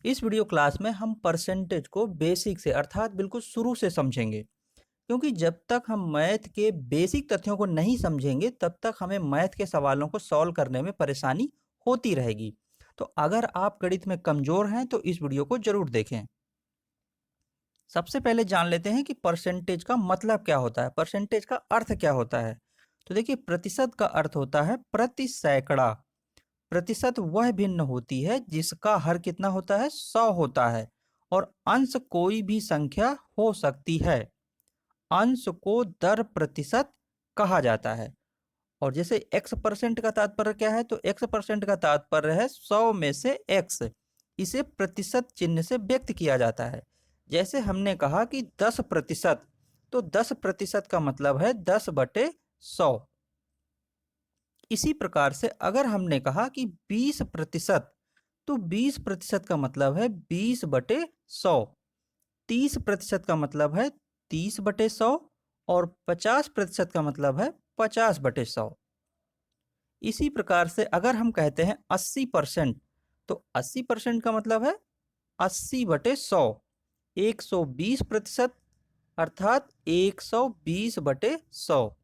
इस video class में हम परसेंटेज को बेसिक से अर्थात बिल्कुल शुरू से समझेंगे, क्योंकि जब तक हम मैथ के बेसिक तथ्यों को नहीं समझेंगे तब तक हमें मैथ के सवालों को सॉल्व करने में परेशानी होती रहेगी। तो अगर आप गणित में कमजोर हैं तो इस वीडियो को जरूर देखें। सबसे पहले जान लेते हैं कि परसेंटेज का मतलब क्या होता है, परसेंटेज का अर्थ क्या होता है। तो देखिए, प्रतिशत का अर्थ होता है प्रति सैकड़ा। प्रतिशत वह भिन्न होती है जिसका हर कितना होता है, 100 होता है, और अंश कोई भी संख्या हो सकती है। अंश को दर प्रतिशत कहा जाता है। और जैसे x परसेंट का तात्पर्य क्या है, तो x परसेंट का तात्पर्य है 100 में से x। इसे प्रतिशत चिन्ह से व्यक्त किया जाता है। जैसे हमने कहा कि 10%, तो 10% का मतलब है 10/100। इसी प्रकार से अगर हमने कहा कि 20%, तो 20% का मतलब है 20/100। 30% का मतलब है 30/100, और 50% का मतलब है 50/100। इसी प्रकार से अगर हम कहते हैं 80%, तो 80% का मतलब है 80/100। 120% अर्थात 120/100।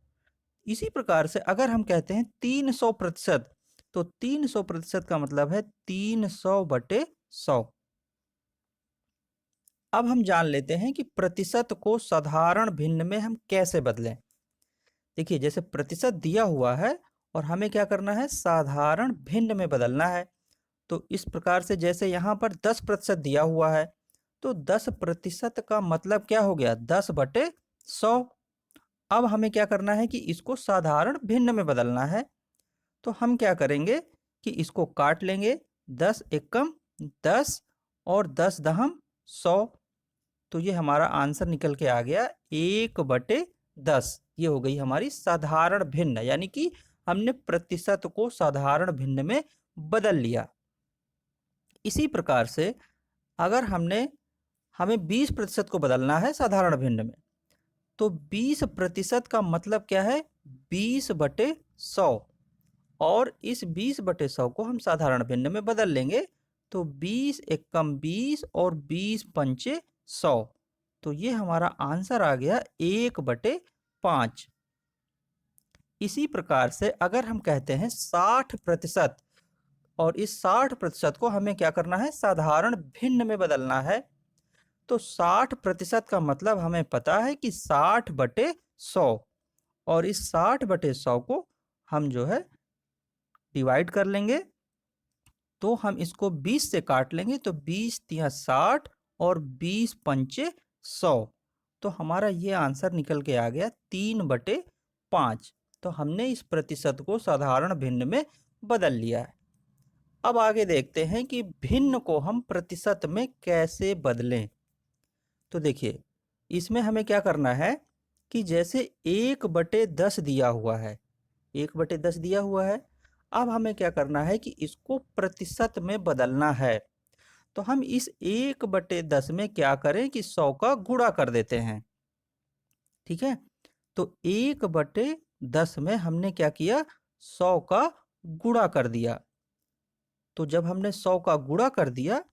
इसी प्रकार से अगर हम कहते हैं 300%, तो 300% का मतलब है 300/100। अब हम जान लेते हैं कि प्रतिशत को साधारण भिन्न में हम कैसे बदलें। देखिए, जैसे प्रतिशत दिया हुआ है और हमें क्या करना है, साधारण भिन्न में बदलना है। तो इस प्रकार से जैसे यहाँ पर 10% दिया हुआ है, तो 10% का मतलब क्या हो गया, 10/100। अब हमें क्या करना है कि इसको साधारण भिन्न में बदलना है। तो हम क्या करेंगे कि इसको काट लेंगे, 10 एकम 10 और 10 दहम 100। तो ये हमारा आंसर निकल के आ गया 1/10। ये हो गई हमारी साधारण भिन्न, यानी कि हमने प्रतिशत को साधारण भिन्न में बदल लिया। इसी प्रकार से अगर हमें 20% को बदलना है साधारण भिन्न में, तो 20% का मतलब क्या है, 20/100। और इस 20/100 को हम साधारण भिन्न में बदल लेंगे, तो 20 एकम 20 और 20 पंचे 100। तो ये हमारा आंसर आ गया 1/5। इसी प्रकार से अगर हम कहते हैं 60%, और इस 60% को हमें क्या करना है, साधारण भिन्न में बदलना है, तो 60% का मतलब हमें पता है कि 60/100। और इस 60/100 को हम जो है डिवाइड कर लेंगे, तो हम इसको 20 से काट लेंगे, तो 20 × 60 और 20 पंचे 100। तो हमारा ये आंसर निकल के आ गया 3/5। तो हमने इस प्रतिशत को साधारण भिन्न में बदल लिया है। अब आगे देखते हैं कि भिन्न को हम प्रतिशत में कैसे बदलें। तो देखिए, इसमें हमें क्या करना है कि जैसे 1/10 दिया हुआ है, 1/10 दिया हुआ है। अब हमें क्या करना है कि इसको प्रतिशत में बदलना है। तो हम इस 1/10 में क्या करें कि 100 का गुणा कर देते हैं। ठीक है, तो 1/10 में हमने क्या किया, 100 का गुणा कर दिया। तो जब हमने 100 का गुणा कर दिया,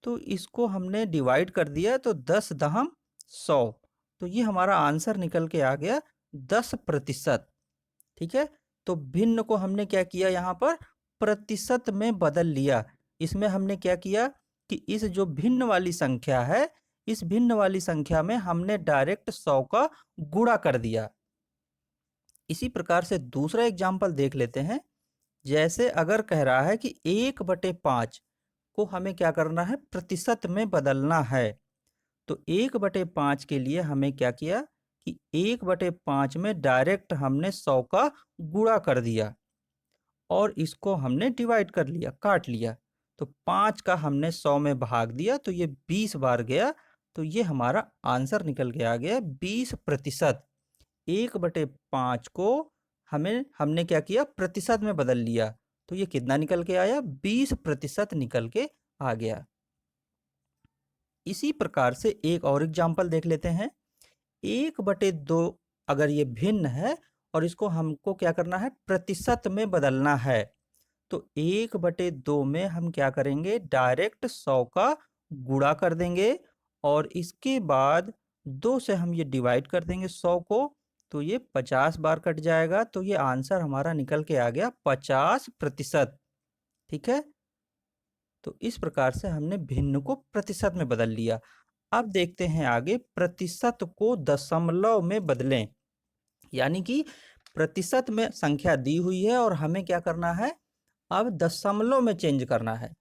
तो इसको हमने डिवाइड कर दिया, तो 10 दहम 100। तो ये हमारा आंसर निकल के आ गया 10%। ठीक है, तो भिन्न को हमने क्या किया, यहाँ पर प्रतिशत में बदल लिया। इसमें हमने क्या किया कि इस जो भिन्न वाली संख्या है, इस भिन्न वाली संख्या में हमने डायरेक्ट 100 का गुणा कर दिया। इसी प्रकार से दूसरा एग्जाम्पल देख लेते हैं। जैसे अगर कह रहा है कि 1/5 को हमें क्या करना है, प्रतिशत में बदलना है। तो 1/5 के लिए हमें क्या किया कि 1/5 में डायरेक्ट हमने 100 का गुणा कर दिया, और इसको हमने डिवाइड कर लिया, काट लिया। तो 5 का हमने 100 में भाग दिया, तो ये 20 बार गया। तो ये हमारा आंसर निकल के आ गया 20%। 1/5 को हमने क्या किया, प्रतिशत में बदल लिया। तो ये कितना निकल के आया, 20% निकल के आ गया। इसी प्रकार से एक और एग्जाम्पल देख लेते हैं। 1/2 अगर ये भिन्न है और इसको हमको क्या करना है, प्रतिशत में बदलना है, तो 1/2 में हम क्या करेंगे, डायरेक्ट 100 का गुणा कर देंगे और इसके बाद 2 से हम ये डिवाइड कर देंगे 100 को, तो ये 50 बार कट जाएगा, तो ये आंसर हमारा निकल के आ गया 50%। ठीक है, तो इस प्रकार से हमने भिन्न को प्रतिशत में बदल लिया। अब देखते हैं आगे, प्रतिशत को दशमलव में बदलें। यानी कि प्रतिशत में संख्या दी हुई है और हमें क्या करना है, अब दशमलव में चेंज करना है।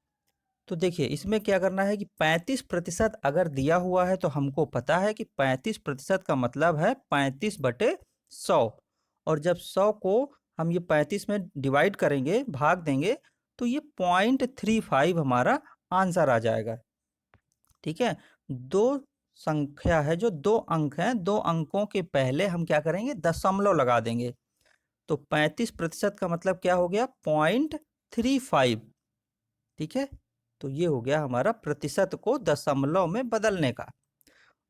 तो देखिए इसमें क्या करना है कि 35% अगर दिया हुआ है तो हमको पता है कि 35% का मतलब है 35/100। और जब 100 को हम ये 35 में डिवाइड करेंगे, भाग देंगे, तो ये 0.35 हमारा आंसर आ जाएगा। ठीक है, दो संख्या है जो 2 अंक हैं, 2 अंकों के पहले हम क्या करेंगे, दशमलव लगा देंगे। तो 35% का मतलब क्या हो गया, 0.35। ठीक है, तो ये हो गया हमारा प्रतिशत को दशमलव में बदलने का।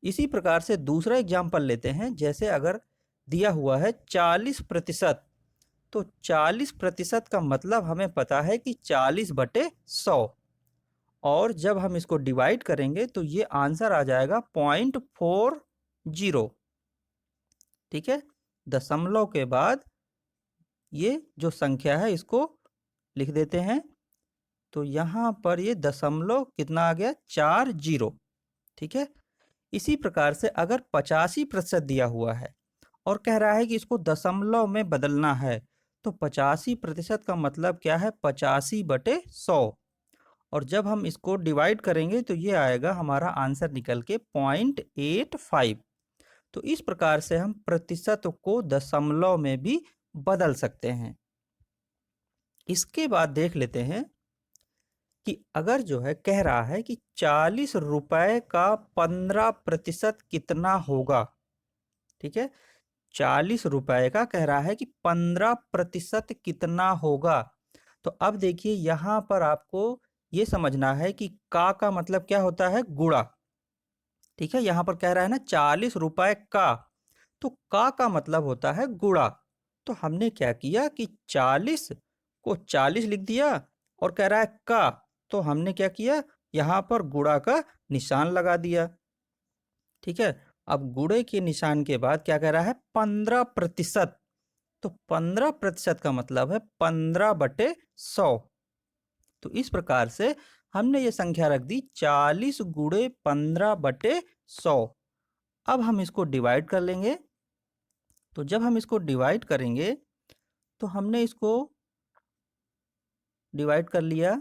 इसी प्रकार से दूसरा एग्जाम्पल लेते हैं। जैसे अगर दिया हुआ है 40%, तो 40% का मतलब हमें पता है कि 40/100। और जब हम इसको डिवाइड करेंगे तो ये आंसर आ जाएगा 0.40। ठीक है, दशमलव के बाद ये जो संख्या है इसको लिख देते हैं। तो यहाँ पर ये दशमलव कितना आ गया, 40। ठीक है, इसी प्रकार से अगर 85% दिया हुआ है और कह रहा है कि इसको दशमलव में बदलना है, तो 85% का मतलब क्या है, 85/100। और जब हम इसको डिवाइड करेंगे तो ये आएगा हमारा आंसर निकल के 0.85। तो इस प्रकार से हम प्रतिशत को दशमलव में भी बदल सकते हैं। इसके बाद देख लेते हैं कि अगर जो है कह रहा है कि 40 रुपए का 15% कितना होगा। ठीक है, 40 रुपए का कह रहा है कि 15% कितना होगा। तो अब देखिए यहाँ पर आपको ये समझना है कि का मतलब क्या होता है, गुणा। ठीक है, यहाँ पर कह रहा है ना 40 रुपए का, तो का मतलब होता है गुणा। तो हमने क्या किया कि 40 को 40 लिख दिया और कह रहा है का, तो हमने क्या किया, यहाँ पर गुणा का निशान लगा दिया। ठीक है, अब गुणे के निशान के बाद क्या कह रहा है, 15%। तो 15% का मतलब है 15/100। तो इस प्रकार से हमने ये संख्या रख दी 40 गुणे 15/100। अब हम इसको डिवाइड कर लेंगे। तो जब हम इसको डिवाइड करेंगे तो हमने इसको डिवाइड कर लिया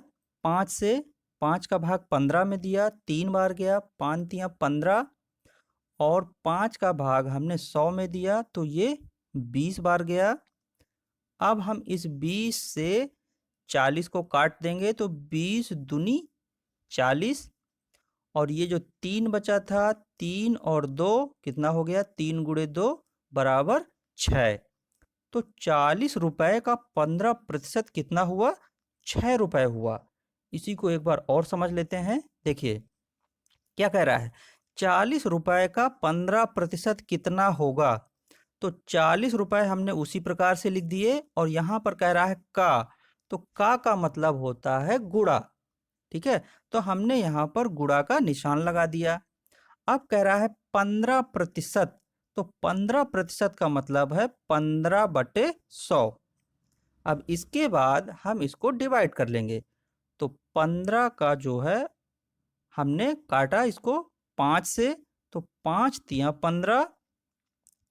5 से। 5 का भाग 15 में दिया, 3 बार गया, 5 तिया 15। और 5 का भाग हमने 100 में दिया, तो ये 20 बार गया। अब हम इस 20 से 40 को काट देंगे, तो 20 दूनी 40। और ये जो 3 बचा था, 3 और 2 कितना हो गया, 3 गुणे 2 बराबर 6। तो 40 रुपए का 15% कितना हुआ, 6 रुपए हुआ। इसी को एक बार और समझ लेते हैं। देखिए क्या कह रहा है, 40 रुपए का 15% कितना होगा। तो 40 रुपए हमने उसी प्रकार से लिख दिए और यहाँ पर कह रहा है का, तो का मतलब होता है गुणा। ठीक है, तो हमने यहाँ पर गुणा का निशान लगा दिया। अब कह रहा है 15%, तो 15% का मतलब है 15/100। अब इसके बाद हम इसको डिवाइड कर लेंगे। तो 15 का जो है हमने काटा इसको 5 से, तो 5 तिया 15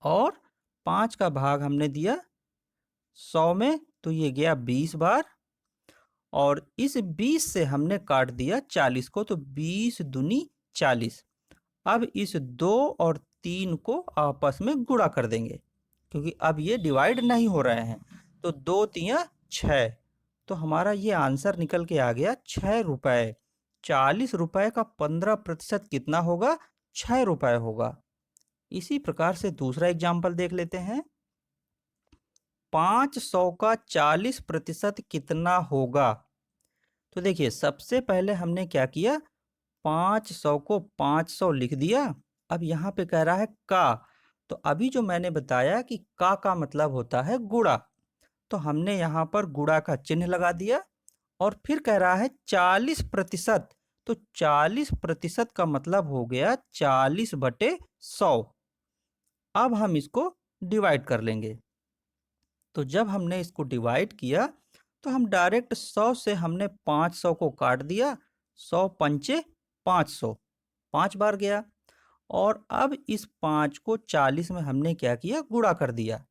और 5 का भाग हमने दिया 100 में, तो ये गया 20 बार। और इस 20 से हमने काट दिया 40 को, तो 20 दूनी 40। अब इस 2 और 3 को आपस में गुणा कर देंगे, क्योंकि अब ये डिवाइड नहीं हो रहे हैं। तो 2 तिया 6, तो हमारा ये आंसर निकल के आ गया 6 रुपए। 40 रुपए का 15% कितना होगा, 6 रुपए होगा। इसी प्रकार से दूसरा एग्जाम्पल देख लेते हैं। 500 का 40% कितना होगा। तो देखिए सबसे पहले हमने क्या किया, 500 को 500 लिख दिया। अब यहाँ पे कह रहा है का, तो अभी जो मैंने बताया कि का मतलब होता है गुणा, तो हमने यहाँ पर गुणा का चिन्ह लगा दिया। और फिर कह रहा है 40%, तो 40% का मतलब हो गया 40/100। अब हम इसको डिवाइड कर लेंगे। तो जब हमने इसको डिवाइड किया तो हम डायरेक्ट 100 से हमने 500 को काट दिया। 100 पंचे 500, 5 बार गया। और अब इस 5 को 40 में हमने क्या किया, गुणा कर दिया।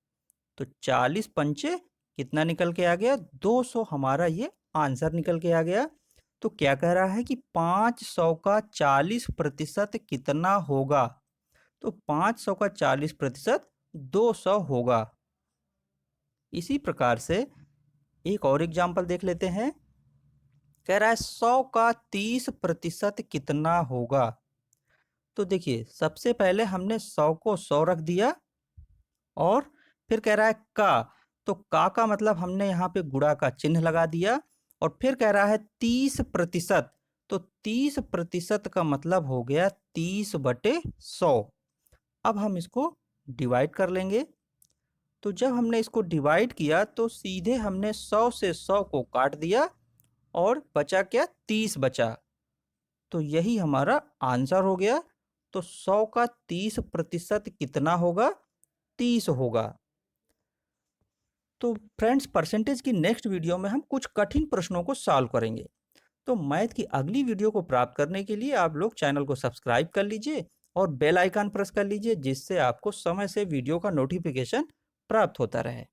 तो 40 पंचे कितना निकल के आ गया, 200 हमारा ये आंसर निकल के आ गया। तो क्या कह रहा है कि 500 का 40% कितना होगा। तो 500 का 40% 200 होगा। इसी प्रकार से एक और एग्जाम्पल देख लेते हैं। कह रहा है 100 का 30% कितना होगा। तो देखिए सबसे पहले हमने 100 को 100 रख दिया और फिर कह रहा है का, तो का मतलब हमने यहाँ पे गुणा का चिन्ह लगा दिया। और फिर कह रहा है 30%, तो 30% का मतलब हो गया 30/100। अब हम इसको डिवाइड कर लेंगे। तो जब हमने इसको डिवाइड किया तो सीधे हमने 100 से 100 को काट दिया और बचा क्या, 30 बचा। तो यही हमारा आंसर हो गया। तो 100 का 30% कितना होगा, 30 होगा। तो फ्रेंड्स, परसेंटेज की नेक्स्ट वीडियो में हम कुछ कठिन प्रश्नों को सॉल्व करेंगे। तो मैथ की अगली वीडियो को प्राप्त करने के लिए आप लोग चैनल को सब्सक्राइब कर लीजिए और बेल आइकन प्रेस कर लीजिए, जिससे आपको समय से वीडियो का नोटिफिकेशन प्राप्त होता रहे।